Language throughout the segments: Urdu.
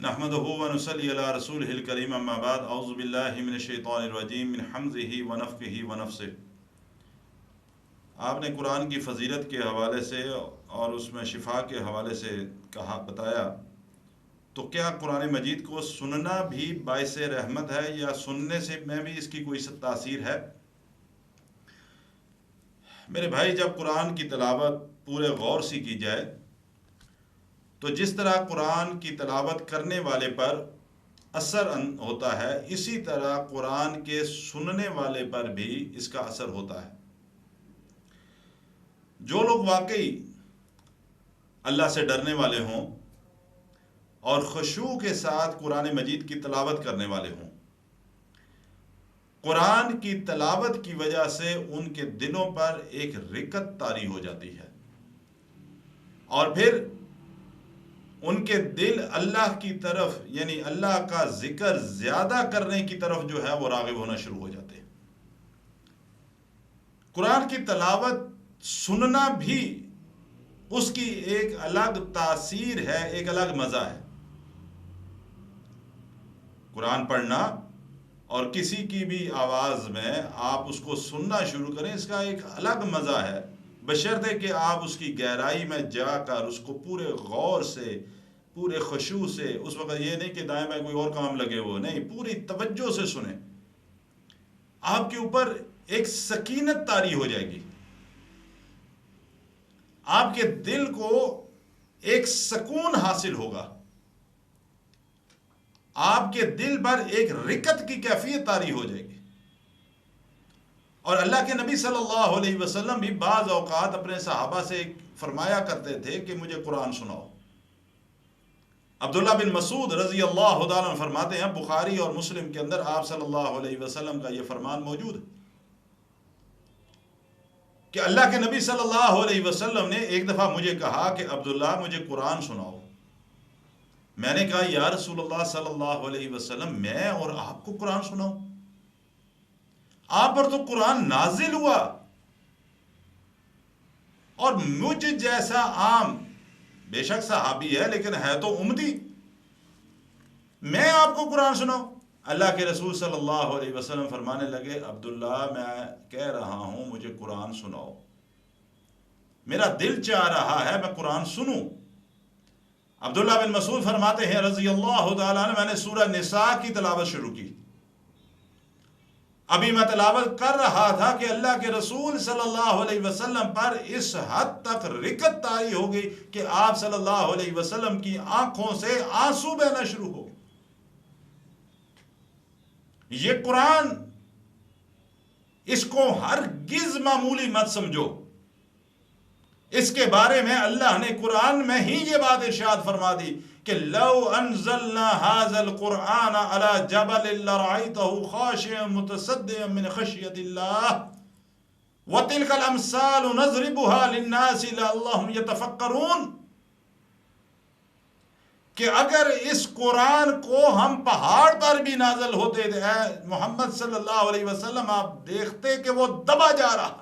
نحمده ونصلي على رسوله الكريم اما بعد اعوذ باللہ من الشیطان الرجیم من حمزه ونفخه ونفثه۔ آپ نے قرآن کی فضیلت کے حوالے سے اور اس میں شفا کے حوالے سے بتایا، تو کیا قرآن مجید کو سننا بھی باعث رحمت ہے یا سننے سے میں بھی اس کی کوئی تاثیر ہے؟ میرے بھائی، جب قرآن کی تلاوت پورے غور سے کی جائے تو جس طرح قرآن کی تلاوت کرنے والے پر اثر ہوتا ہے، اسی طرح قرآن کے سننے والے پر بھی اس کا اثر ہوتا ہے۔ جو لوگ واقعی اللہ سے ڈرنے والے ہوں اور خشوع کے ساتھ قرآن مجید کی تلاوت کرنے والے ہوں، قرآن کی تلاوت کی وجہ سے ان کے دلوں پر ایک رکت طاری ہو جاتی ہے، اور پھر ان کے دل اللہ کی طرف، یعنی اللہ کا ذکر زیادہ کرنے کی طرف جو ہے وہ راغب ہونا شروع ہو جاتے ہیں۔ قرآن کی تلاوت سننا بھی اس کی ایک الگ تاثیر ہے، ایک الگ مزہ ہے۔ قرآن پڑھنا اور کسی کی بھی آواز میں آپ اس کو سننا شروع کریں، اس کا ایک الگ مزہ ہے، بشرطے کہ آپ اس کی گہرائی میں جا کر اس کو پورے غور سے، پورے خشوع سے، اس وقت یہ نہیں کہ دائیں بائیں کوئی اور کام لگے ہو، نہیں، پوری توجہ سے سنیں۔ آپ کے اوپر ایک سکینت طاری ہو جائے گی، آپ کے دل کو ایک سکون حاصل ہوگا، آپ کے دل پر ایک رکت کی کیفیت طاری ہو جائے گی۔ اور اللہ کے نبی صلی اللہ علیہ وسلم بھی بعض اوقات اپنے صحابہ سے فرمایا کرتے تھے کہ مجھے قرآن سناؤ۔ عبداللہ بن مسعود رضی اللہ تعالیٰ عنہ فرماتے ہیں، بخاری اور مسلم کے اندر آپ صلی اللہ علیہ وسلم کا یہ فرمان موجود ہے کہ اللہ کے نبی صلی اللہ علیہ وسلم نے ایک دفعہ مجھے کہا کہ عبداللہ مجھے قرآن سناؤ۔ میں نے کہا یا رسول اللہ صلی اللہ علیہ وسلم، میں اور آپ کو قرآن سناؤں؟ آپ پر تو قرآن نازل ہوا، اور مجھ جیسا عام، بے شک صحابی ہے لیکن ہے تو امتی، میں آپ کو قرآن سناؤں؟ اللہ کے رسول صلی اللہ علیہ وسلم فرمانے لگے، عبداللہ میں کہہ رہا ہوں مجھے قرآن سناؤ، میرا دل چاہ رہا ہے میں قرآن سنوں۔ عبداللہ بن مسعود فرماتے ہیں رضی اللہ تعالیٰ عنہ، میں نے سورہ نساء کی تلاوت شروع کی، ابھی میں تلاوت کر رہا تھا کہ اللہ کے رسول صلی اللہ علیہ وسلم پر اس حد تک رکت طاری ہو گئی کہ آپ صلی اللہ علیہ وسلم کی آنکھوں سے آنسو بہنا شروع ہو گئے۔ یہ قرآن، اس کو ہرگز معمولی مت سمجھو۔ اس کے بارے میں اللہ نے قرآن میں ہی یہ بات ارشاد فرما دی کہ لو انزلنا هذا القرآن على جبل لرأيته خاشعا متصدعا من خشية الله وتلك الأمثال نضربها للناس لعلهم يتفكرون، کہ اگر اس قرآن کو ہم پہاڑ پر بھی نازل ہوتے تھے، محمد صلی اللہ علیہ وسلم آپ دیکھتے کہ وہ دبا جا رہا،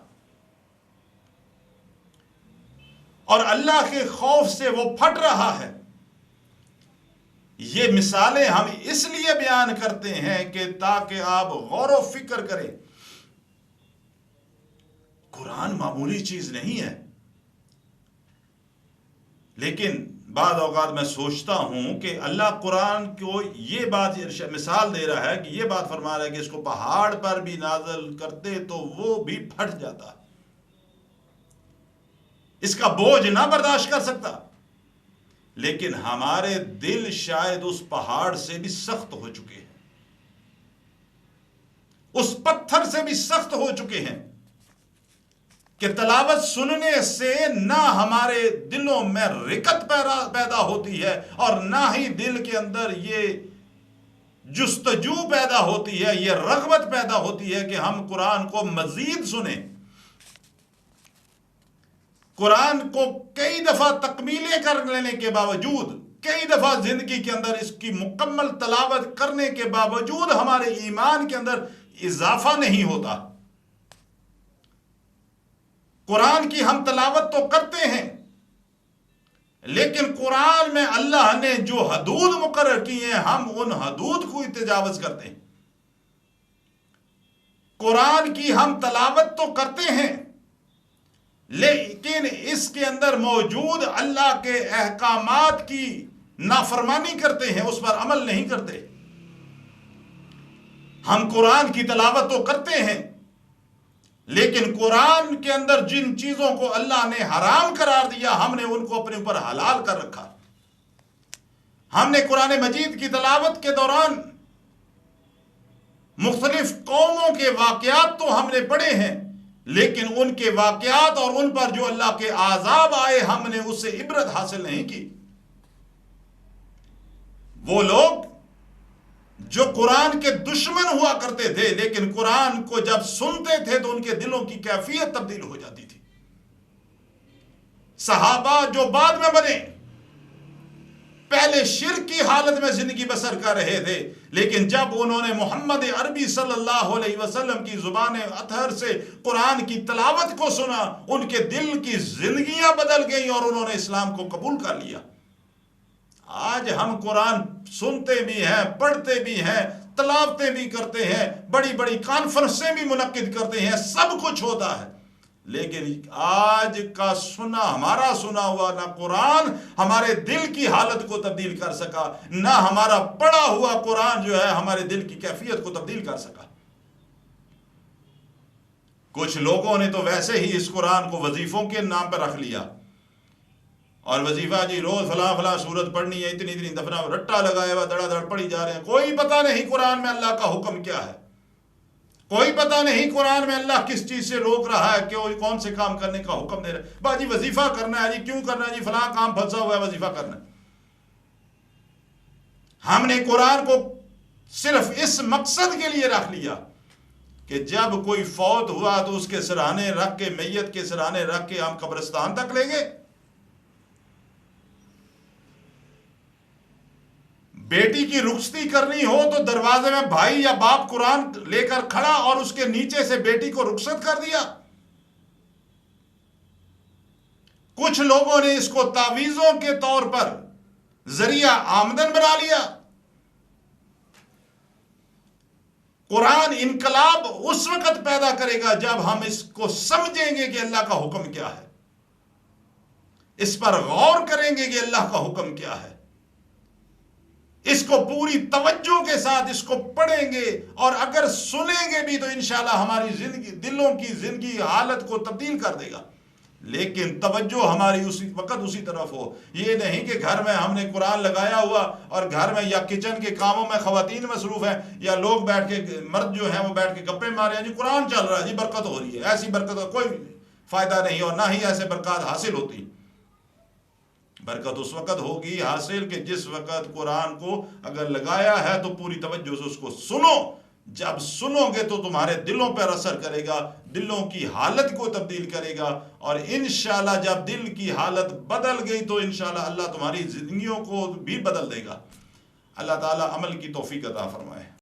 اور اللہ کے خوف سے وہ پھٹ رہا ہے۔ یہ مثالیں ہم اس لیے بیان کرتے ہیں کہ تاکہ آپ غور و فکر کریں۔ قرآن معمولی چیز نہیں ہے، لیکن بعض اوقات میں سوچتا ہوں کہ اللہ قرآن کو یہ بات مثال دے رہا ہے، کہ یہ بات فرما رہا ہے کہ اس کو پہاڑ پر بھی نازل کرتے تو وہ بھی پھٹ جاتا، اس کا بوجھ نہ برداشت کر سکتا، لیکن ہمارے دل شاید اس پہاڑ سے بھی سخت ہو چکے ہیں، اس پتھر سے بھی سخت ہو چکے ہیں، کہ تلاوت سننے سے نہ ہمارے دلوں میں رکت پیدا ہوتی ہے، اور نہ ہی دل کے اندر یہ جستجو پیدا ہوتی ہے، یہ رغبت پیدا ہوتی ہے کہ ہم قرآن کو مزید سنیں۔ قرآن کو کئی دفعہ تکمیلیں کر لینے کے باوجود، کئی دفعہ زندگی کے اندر اس کی مکمل تلاوت کرنے کے باوجود ہمارے ایمان کے اندر اضافہ نہیں ہوتا۔ قرآن کی ہم تلاوت تو کرتے ہیں، لیکن قرآن میں اللہ نے جو حدود مقرر کی ہیں ہم ان حدود کو تجاوز کرتے ہیں. قرآن کی ہم تلاوت تو کرتے ہیں لیکن اس کے اندر موجود اللہ کے احکامات کی نافرمانی کرتے ہیں، اس پر عمل نہیں کرتے. ہم قرآن کی تلاوت تو کرتے ہیں لیکن قرآن کے اندر جن چیزوں کو اللہ نے حرام قرار دیا ہم نے ان کو اپنے اوپر حلال کر رکھا. ہم نے قرآن مجید کی تلاوت کے دوران مختلف قوموں کے واقعات تو ہم نے پڑھے ہیں لیکن ان کے واقعات اور ان پر جو اللہ کے عذاب آئے ہم نے اس سے عبرت حاصل نہیں کی. وہ لوگ جو قرآن کے دشمن ہوا کرتے تھے لیکن قرآن کو جب سنتے تھے تو ان کے دلوں کی کیفیت تبدیل ہو جاتی تھی. صحابہ جو بعد میں بنے پہلے شرک کی حالت میں زندگی بسر کر رہے تھے لیکن جب انہوں نے محمد عربی صلی اللہ علیہ وسلم کی زبان اطہر سے قرآن کی تلاوت کو سنا ان کے دل کی زندگیاں بدل گئیں اور انہوں نے اسلام کو قبول کر لیا. آج ہم قرآن سنتے بھی ہیں، پڑھتے بھی ہیں، تلاوتیں بھی کرتے ہیں، بڑی بڑی کانفرنسیں بھی منعقد کرتے ہیں، سب کچھ ہوتا ہے لیکن آج کا ہمارا سنا ہوا نہ قرآن ہمارے دل کی حالت کو تبدیل کر سکا، نہ ہمارا پڑھا ہوا قرآن جو ہے ہمارے دل کی کیفیت کو تبدیل کر سکا. کچھ لوگوں نے تو ویسے ہی اس قرآن کو وظیفوں کے نام پر رکھ لیا اور وظیفہ جی روز فلاں فلاں سورت پڑھنی ہے، اتنی اتنی دفعہ رٹا لگایا ہوا دڑا دڑ پڑھی جا رہے ہیں. کوئی پتہ نہیں قرآن میں اللہ کا حکم کیا ہے، کوئی پتہ نہیں قرآن میں اللہ کس چیز سے روک رہا ہے کہ کون سے کام کرنے کا حکم دے رہا ہے. باجی وظیفہ کرنا ہے جی، کیوں کرنا ہے جی؟ فلاں کام پھنسا ہوا ہے، وظیفہ کرنا ہے. ہم نے قرآن کو صرف اس مقصد کے لیے رکھ لیا کہ جب کوئی فوت ہوا تو اس کے سرانے رکھ کے، میت کے سرانے رکھ کے ہم قبرستان تک لیں گے. بیٹی کی رخصتی کرنی ہو تو دروازے میں بھائی یا باپ قرآن لے کر کھڑا اور اس کے نیچے سے بیٹی کو رخصت کر دیا. کچھ لوگوں نے اس کو تعویذوں کے طور پر ذریعہ آمدن بنا لیا. قرآن انقلاب اس وقت پیدا کرے گا جب ہم اس کو سمجھیں گے کہ اللہ کا حکم کیا ہے، اس پر غور کریں گے کہ اللہ کا حکم کیا ہے، اس کو پوری توجہ کے ساتھ اس کو پڑھیں گے اور اگر سنیں گے بھی تو انشاءاللہ ہماری زندگی، دلوں کی زندگی حالت کو تبدیل کر دے گا. لیکن توجہ ہماری اسی وقت اسی طرف ہو. یہ نہیں کہ گھر میں ہم نے قرآن لگایا ہوا اور گھر میں یا کچن کے کاموں میں خواتین مصروف ہیں یا لوگ بیٹھ کے، مرد جو ہیں وہ بیٹھ کے گپے مارے ہیں جی قرآن چل رہا ہے جی برکت ہو رہی ہے. ایسی برکت کا کوئی فائدہ نہیں اور نہ ہی ایسے برکات حاصل ہوتی. برکت اس وقت ہوگی حاصل کہ جس وقت قرآن کو اگر لگایا ہے تو پوری توجہ سے اس کو سنو. جب سنو گے تو تمہارے دلوں پر اثر کرے گا، دلوں کی حالت کو تبدیل کرے گا اور انشاءاللہ جب دل کی حالت بدل گئی تو انشاءاللہ اللہ تمہاری زندگیوں کو بھی بدل دے گا. اللہ تعالی عمل کی توفیق عطا فرمائے.